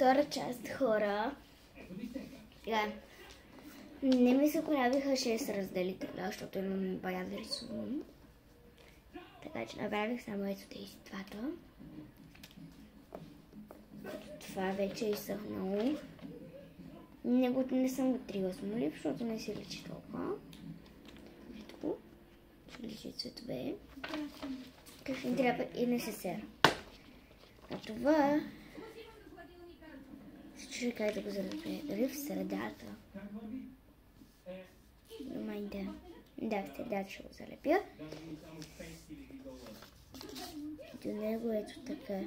втора част, хора. Сега, не ми се правиха 6 разделителя, защото имам бая да рисувам. Така че направих само ето тези двата. Това вече е изсъхнало. Не съм го трила с молив, защото не си личи толкова. Ето го. Ще личи цветове. Така ще ни трябва и НССР. А това... се чуя как да го залепя. Дали в средата? Момента. Да, в средата ще го залепя. И до него ето така.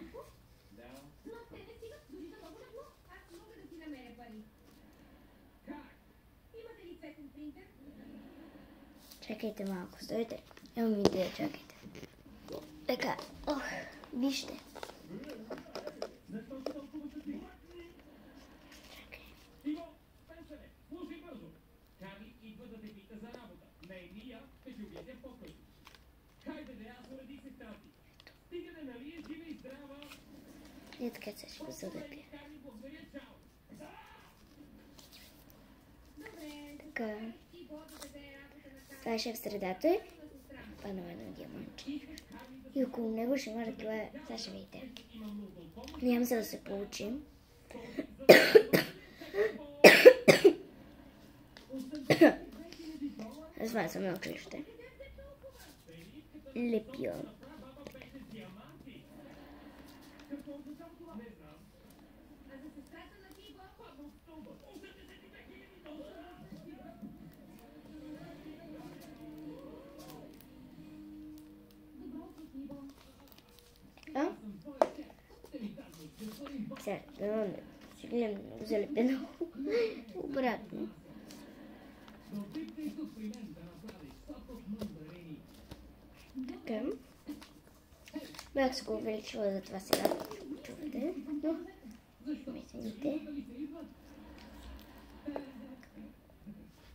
Чакайте малко, стойте. Имам идея, чакайте. Така, вижте. И така се ще го залепя. Така. Това ще е в средата. Паднаме едно диамантче. И около него ще има такива... Сега ще видите. Нямам се да се получим. Размазваме оклище. Лепя. Сега, да си гледам много залепено. Обратно. Така. Бях се го увеличила за това сега. Чувате, но мислените.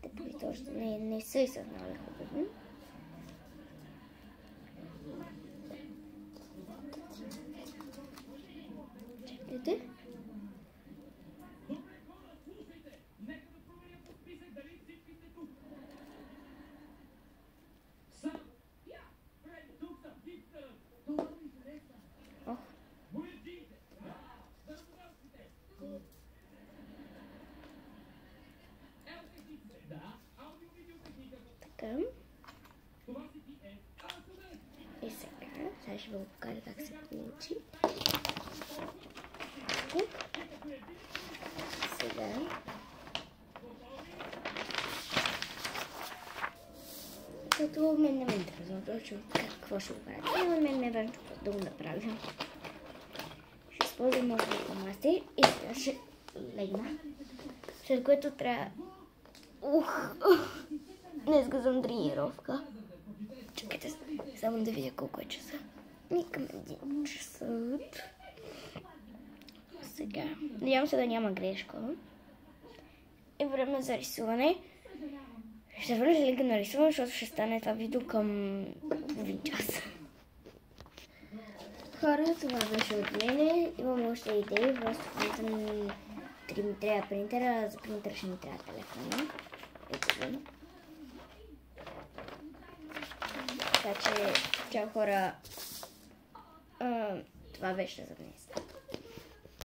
Тъпите още не са изсъхнали хубаво. Чакайте. Така. И сега ще ви го покажа как се получи. Сега. Като мен не ме интересува точно какво ще го правя. Но мен не е важно да го направя. Ще използвам много мастер и сега ще легна. След което трябва... Днес съм тренировка. Чакайте само да видя колко е часа. И към 1 часа. Сега. Надявам се да няма грешка. И време за рисуване. Ще върна да лига на рисуване, защото ще стане това видео към половин час. Хора, това беше от мене. Имам още идеи. Просто ми трябва принтера, а за принтера ще ми трябва телефона. Ето го. Така че, чао хора, това беше за днес.